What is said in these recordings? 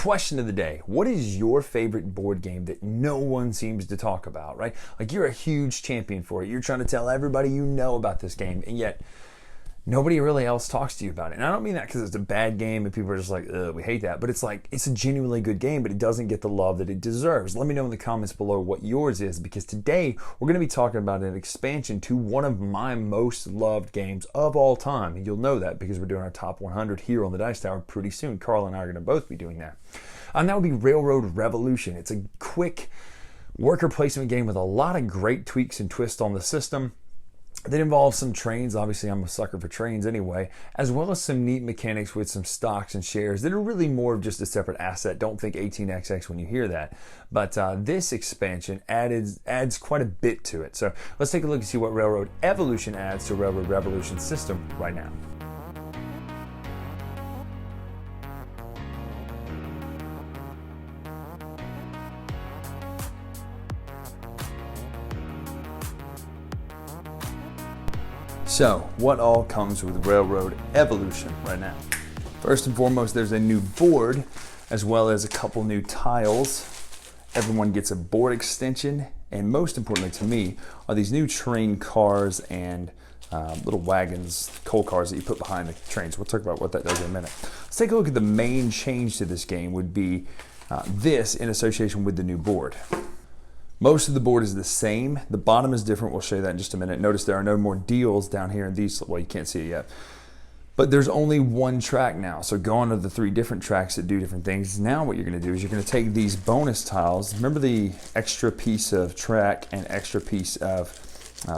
question of the day: what is your favorite board game that no one seems to talk about, right? Like, you're a huge champion for it. You're trying to tell everybody you know about this game, and yet nobody really else talks to you about it. And I don't mean that because it's a bad game and people are just like, ugh, we hate that. But it's like, it's a genuinely good game, but it doesn't get the love that it deserves. Let me know in the comments below what yours is, because today we're going to be talking about an expansion to one of my most loved games of all time. And you'll know that because we're doing our top 100 here on the Dice Tower pretty soon. Carl and I are going to both be doing that. And that would be Railroad Revolution. It's a quick worker placement game with a lot of great tweaks and twists on the system that involves some trains. Obviously, I'm a sucker for trains anyway, as well as some neat mechanics with some stocks and shares that are really more of just a separate asset. Don't think 18xx when you hear that. But this expansion adds quite a bit to it. So let's take a look and see what Railroad Evolution adds to Railroad Revolution system right now. So, what all comes with Railroad Evolution right now? First and foremost, there's a new board, as well as a couple new tiles. Everyone gets a board extension, and most importantly to me, are these new train cars and little wagons, coal cars that you put behind the trains. We'll talk about what that does in a minute. Let's take a look at the main change to this game would be this in association with the new board. Most of the board is the same. The bottom is different. We'll show you that in just a minute. Notice there are no more deals down here in these. Well, you can't see it yet. But there's only one track now. So going to the 3 different tracks that do different things. Now what you're going to do is you're going to take these bonus tiles. Remember the extra piece of track and extra piece of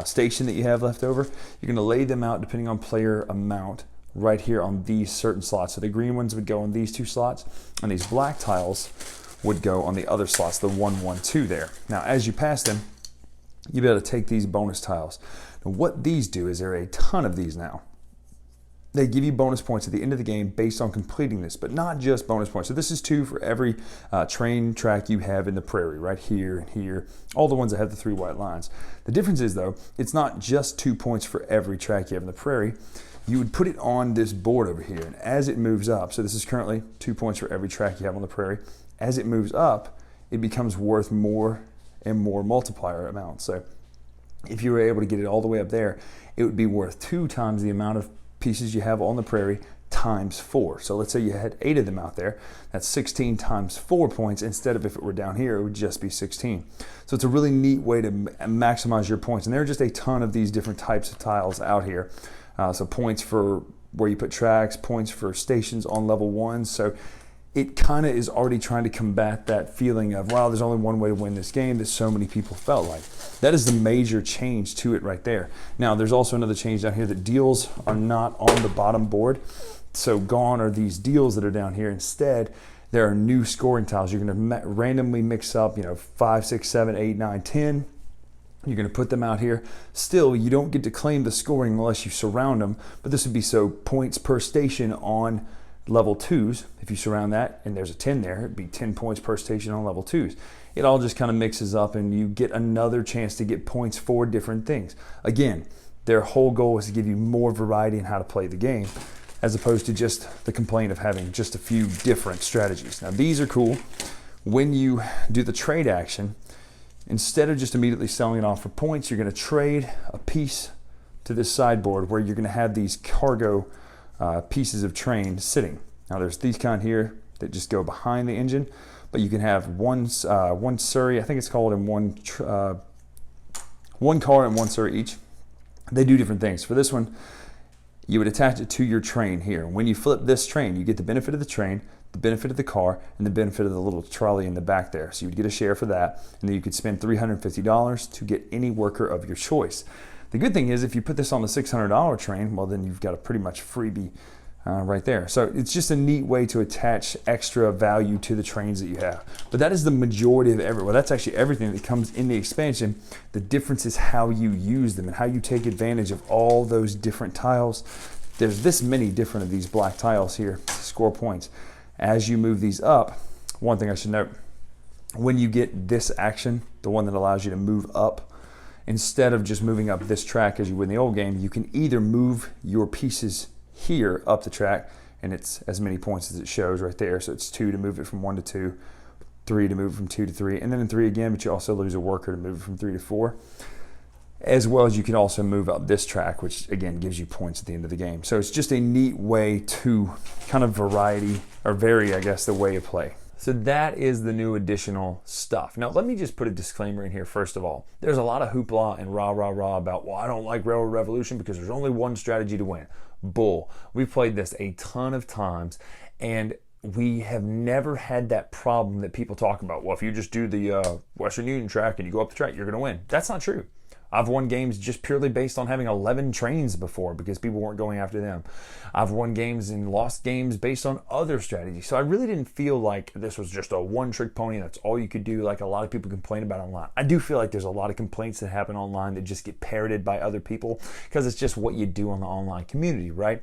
station that you have left over? You're going to lay them out depending on player amount right here on these certain slots. So the green ones would go on these 2 slots, and these black tiles would go on the other slots, the 1, 1, 2 there. Now, as you pass them, you'll be able to take these bonus tiles. Now, what these do is there are a ton of these now. They give you bonus points at the end of the game based on completing this, but not just bonus points. So this is 2 for every train track you have in the prairie, right here and here, all the ones that have the 3 white lines. The difference is, though, it's not just 2 points for every track you have in the prairie. You would put it on this board over here, and as it moves up, so this is currently 2 points for every track you have on the prairie. As it moves up, it becomes worth more and more multiplier amounts. So if you were able to get it all the way up there, it would be worth 2 times the amount of pieces you have on the prairie times 4. So let's say you had 8 of them out there. That's 16 times 4 points. Instead of, if it were down here, it would just be 16. So it's a really neat way to maximize your points. And there are just a ton of these different types of tiles out here. So points for where you put tracks, points for stations on level 1. So it kind of is already trying to combat that feeling of, wow, there's only one way to win this game that so many people felt like. That is the major change to it right there. Now, there's also another change down here that deals are not on the bottom board. So gone are these deals that are down here. Instead, there are new scoring tiles. You're going to randomly mix up, 5, 6, 7, 8, 9, 10. You're going to put them out here. Still, you don't get to claim the scoring unless you surround them. But this would be so points per station on level 2s. If you surround that and there's a 10 there, it'd be 10 points per station on level 2s. It all just kind of mixes up and you get another chance to get points for different things. Again, their whole goal is to give you more variety in how to play the game, as opposed to just the complaint of having just a few different strategies. Now, these are cool. When you do the trade action, instead of just immediately selling it off for points, you're going to trade a piece to this sideboard where you're going to have these cargo pieces of train sitting. Now there's these kind here that just go behind the engine, but you can have one surrey, I think it's called, in one car and one surrey each. They do different things. For this one, you would attach it to your train here. When you flip this train, you get the benefit of the train, the benefit of the car, and the benefit of the little trolley in the back there. So you would get a share for that, and then you could spend $350 to get any worker of your choice. The good thing is, if you put this on the $600 train, well, then you've got a pretty much freebie right there. So it's just a neat way to attach extra value to the trains that you have. But that is the majority of well, that's actually everything that comes in the expansion. The difference is how you use them and how you take advantage of all those different tiles. There's this many different of these black tiles here to score points. As you move these up, one thing I should note, when you get this action, the one that allows you to move up, instead of just moving up this track as you would in the old game, you can either move your pieces here up the track and it's as many points as it shows right there. So it's 2 to move it from 1 to 2, 3 to move it from 2 to 3, and then in 3 again, but you also lose a worker to move it from 3 to 4. As well as you can also move up this track, which again gives you points at the end of the game. So it's just a neat way to kind of vary, I guess, the way of play. So that is the new additional stuff. Now, let me just put a disclaimer in here first of all. There's a lot of hoopla and rah about, well, I don't like Railroad Revolution because there's only one strategy to win. Bull. We've played this a ton of times, and we have never had that problem that people talk about. Well, if you just do the Western Union track and you go up the track, you're going to win. That's not true. I've won games just purely based on having 11 trains before because people weren't going after them. I've won games and lost games based on other strategies. So I really didn't feel like this was just a one-trick pony. That's all you could do, like a lot of people complain about online. I do feel like there's a lot of complaints that happen online that just get parroted by other people because it's just what you do on the online community, right?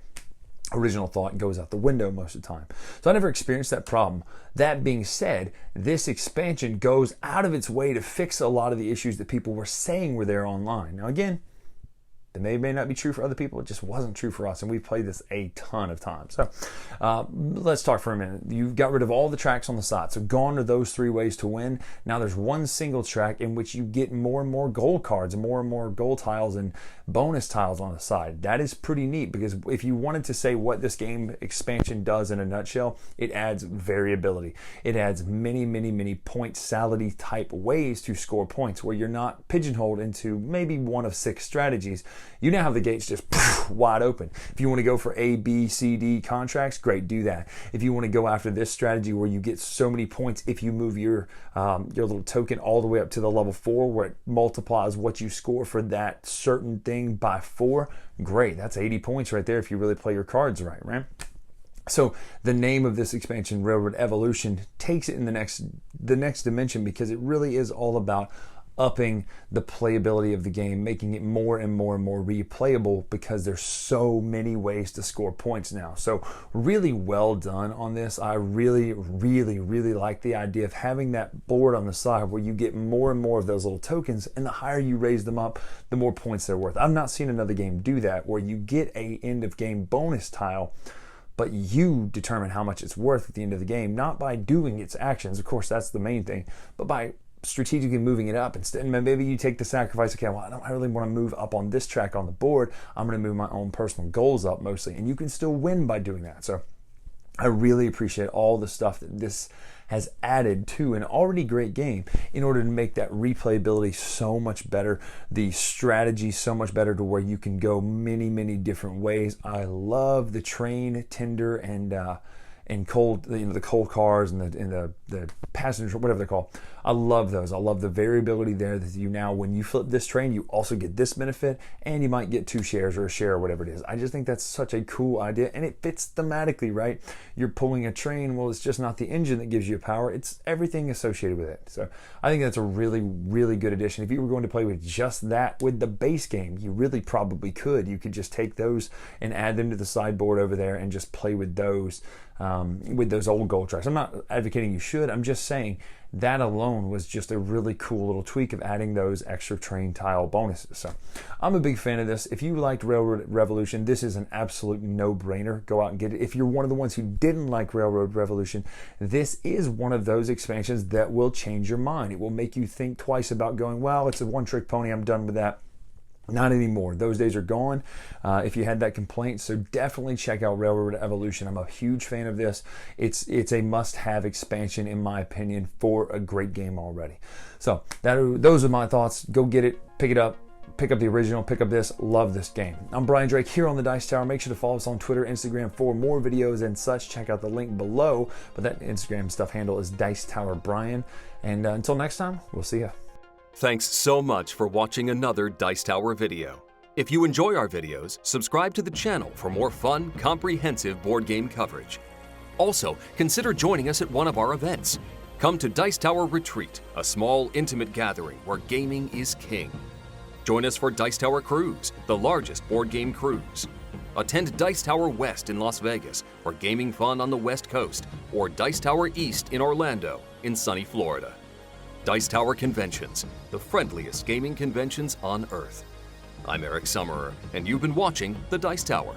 Original thought goes out the window most of the time. So I never experienced that problem. That being said, this expansion goes out of its way to fix a lot of the issues that people were saying were there online. Now again, that may not be true for other people. It just wasn't true for us, and we've played this a ton of times. So let's talk for a minute. You've got rid of all the tracks on the side. So gone are those 3 ways to win. Now there's one single track in which you get more and more gold cards, and more gold tiles and bonus tiles on the side. That is pretty neat because if you wanted to say what this game expansion does in a nutshell, it adds variability. It adds many point salad type ways to score points where you're not pigeonholed into maybe one of 6 strategies. You now have the gates just wide open. If you want to go for A, B, C, D contracts, great, do that. If you want to go after this strategy where you get so many points if you move your little token all the way up to the level 4 where it multiplies what you score for that certain thing by 4, great. That's 80 points right there if you really play your cards right? So the name of this expansion, Railroad Evolution, takes it in the next dimension because it really is all about upping the playability of the game, making it more and more replayable because there's so many ways to score points now. So really well done on this. I really like the idea of having that board on the side where you get more and more of those little tokens, and the higher you raise them up, the more points they're worth. I've not seen another game do that where you get a end of game bonus tile, but you determine how much it's worth at the end of the game, not by doing its actions, of course that's the main thing, but by strategically moving it up instead. Maybe you take the sacrifice, okay, well, I really want to move up on this track on the board. I'm going to move my own personal goals up mostly, and you can still win by doing that. So I really appreciate all the stuff that this has added to an already great game in order to make that replayability so much better, the strategy so much better to where you can go many different ways. I love the train, tender, and cold, the cold cars and the passenger, whatever they're called. I love those. I love the variability there that you now, when you flip this train, you also get this benefit, and you might get 2 shares or a share or whatever it is. I just think that's such a cool idea, and it fits thematically, right? You're pulling a train. Well, it's just not the engine that gives you power. It's everything associated with it. So I think that's a really good addition. If you were going to play with just that with the base game, you really probably could. You could just take those and add them to the sideboard over there and just play with those old gold tracks. I'm not advocating you should. I'm just saying that alone was just a really cool little tweak of adding those extra train tile bonuses. So I'm a big fan of this. If you liked Railroad Revolution, this is an absolute no-brainer. Go out and get it. If you're one of the ones who didn't like Railroad Revolution, this is one of those expansions that will change your mind. It will make you think twice about going, well, it's a one-trick pony. I'm done with that. Not anymore. Those days are gone if you had that complaint. So definitely check out Railroad Evolution. I'm a huge fan of this. It's a must-have expansion, in my opinion, for a great game already. So those are my thoughts. Go get it. Pick it up. Pick up the original. Pick up this. Love this game. I'm Brian Drake here on the Dice Tower. Make sure to follow us on Twitter, Instagram for more videos and such. Check out the link below. But that Instagram stuff handle is Dice Tower Brian. And until next time, we'll see ya. Thanks so much for watching another Dice Tower video. If you enjoy our videos, subscribe to the channel for more fun, comprehensive board game coverage. Also, consider joining us at one of our events. Come to Dice Tower Retreat, a small, intimate gathering where gaming is king. Join us for Dice Tower Cruise, the largest board game cruise. Attend Dice Tower West in Las Vegas for gaming fun on the West Coast, or Dice Tower East in Orlando in sunny Florida. Dice Tower Conventions, the friendliest gaming conventions on Earth. I'm Eric Summerer, and you've been watching The Dice Tower.